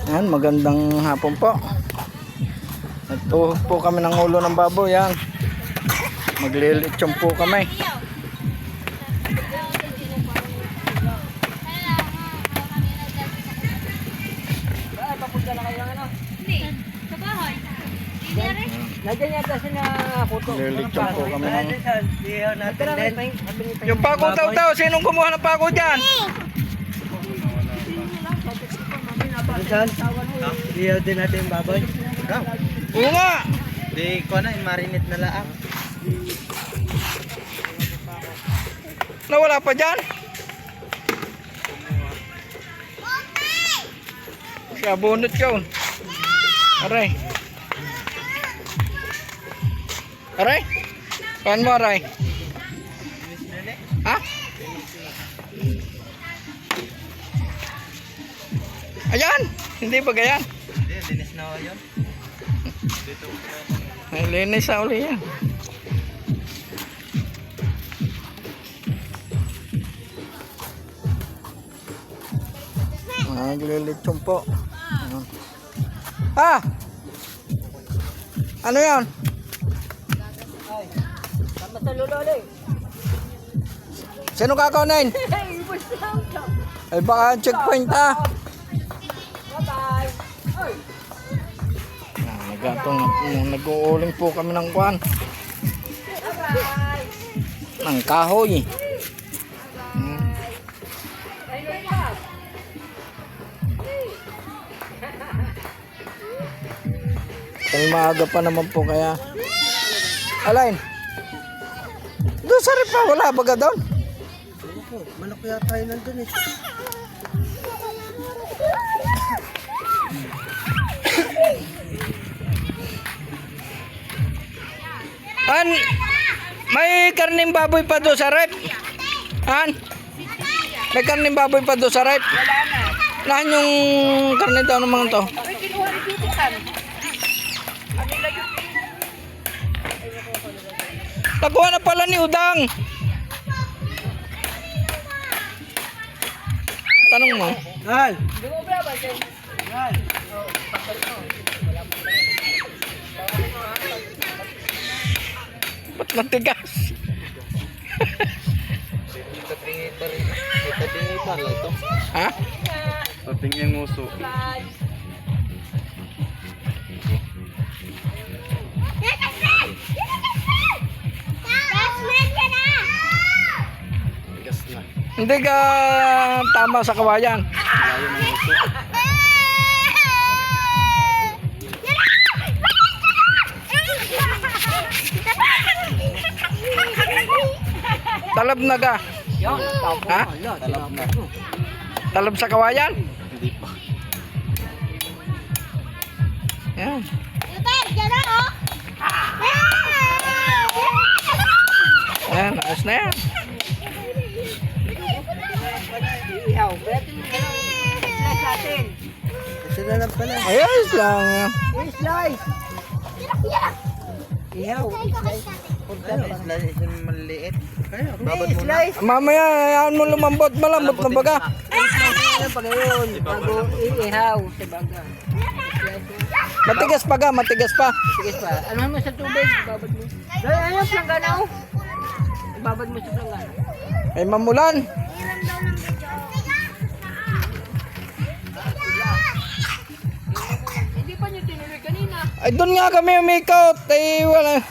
Yan, magandang hapon po. Nagtuhog po kami ng ulo ng baboy. Yan. Maglilitsyon po kami. Nandiyan yata siya na puto. Maglilitsyon po kami ng... Yung Yung pako taw-taw, sinong kumuha ng pako dyan? Saan? Iyaw din natin yung baboy. Oo nga. Di ko na, marinate na laang. Nawala pa dyan. Siya, bunot ka. Aray. Aray? Paano mo, aray? Ha? Ayan! Hindi ba ganyan? Hindi, linis na ako yun. Dito ko. Ay, linis na uli yan. Naglilitsyon po. Ah! Ano yan? Tama sa luloli. Sino kakaunin? Ay baka checkpoint ha. Bye-bye. Nag-uuling po kami ng kwan. Ng kahoy. Kaya maaga pa naman po kaya. Alain. Doon sa ripa, wala baga doon? Manok yata yun nandun eh. Han, may karning baboy pa doon sa rep. Han, may karning baboy pa doon sa rep. Lahan yung karne daw ng mga to. Ay, kinuha ni Titikan. Nakuha na pala ni Udang. Tanong mo. Hal! Di mo ba ba siya? Hal! Ba't matigas? Itatingitan lang ito. Ha? Tating yung uso. Tigas na. Hindi ka tama sa kawayan. Layo ng uso. Talab na ka. Ha? Talab na. Talab sa kawayan? Hindi pa. Yan. Yan, ayos na yan. Ihaw. Pwede mo na slice natin. Ito na lang pala. Ayos lang yan. Slice! Ihaw. Slice yung maliit. Babad mo slice. Mamaya, hayaan mo lumambot. Malambot na baga. Ano pa ngayon? Bago ihaw sa baga. Matigas pa ga, matigas pa. Sige pa. Ano mo sa tubig? Babad mo. Dahil ano yung planggana oh? Babad mo sa planggana. Ay mamulan. Hindi pa nyo tinuloy kanina. Ay doon nga kami umikot. Ay wala.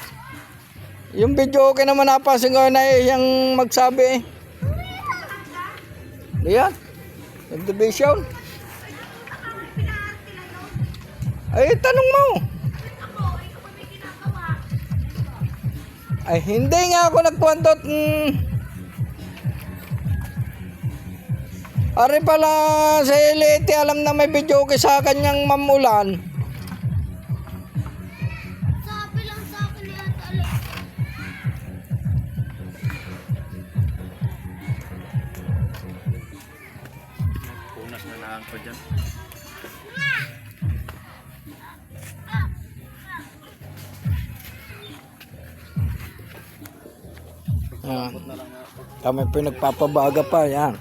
Yung video okay naman napansin ko na yung magsabi eh. Yan. Nag-division. Ay tanong mo. Ay hindi nga ako nagkwantot. Ari pala sa Elite alam na may video okay sa kanyang mamulan. Sabi lang sa akin ni Ate Alex. Punas na laang ko dyan. Yan. Kami pinagpapabaga pa yan.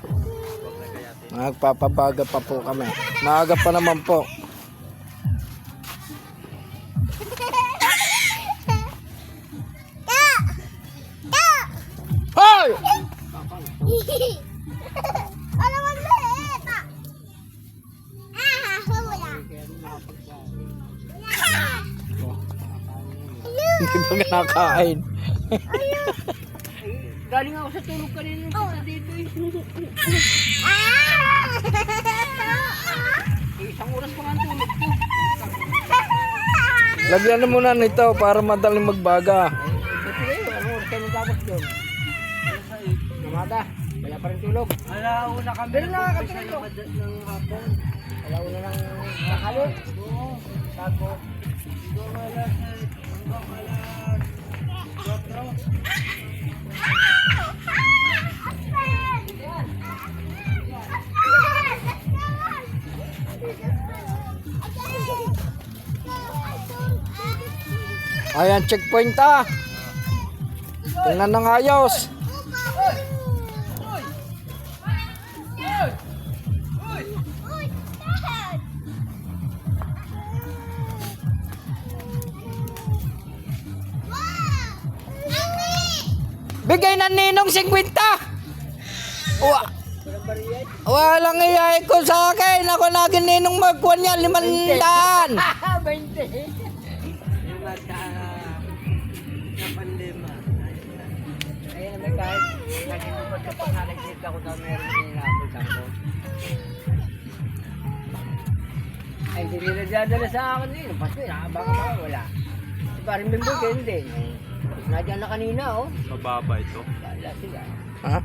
Nagpapabaga pa po kami. Maaga pa naman po. Ano man liit? Wala. Hindi pa kinakain. Galing ako sa tulog kanina punta dito eh. Isang oras pa nga ang tulog ko. Lagyan na muna nito para madaling magbaga. Buti kayo, ano oras kayo magkabas doon? Umaga, wala pa rin tulog. Alauna kami. Pero nakakatulog ko. ng hapon. Wala ko na lang nakalot. Oo. Sago. Hanggang alas 4. Ayan, checkpoint ah. Tingnan ng ayos. Bigay na ninong 50. Walang iyay ko sa akin. Ako lagi ninong magkuhan niya 500. 20. Sa pandema. Ayun naman kahit hindi pa sa panghalagsit ako na meron din inabot ako. Ay, hindi nila dadala sa akin eh. Pasko, nakabaka ba? Wala. Si parang member kayo din. Nadyan na kanina oh. Mababa ito. Wala sila. Ha?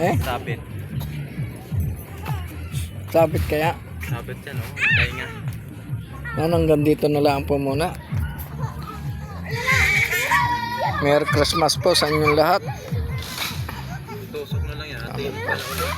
Eh? Sabit. Sabit kaya? Sabit yan oh. Tayo nga. Yan, hanggang dito na lang po muna. Merry Christmas po sa inyong lahat. Tusok na lang yan. Tingin pa na ulit.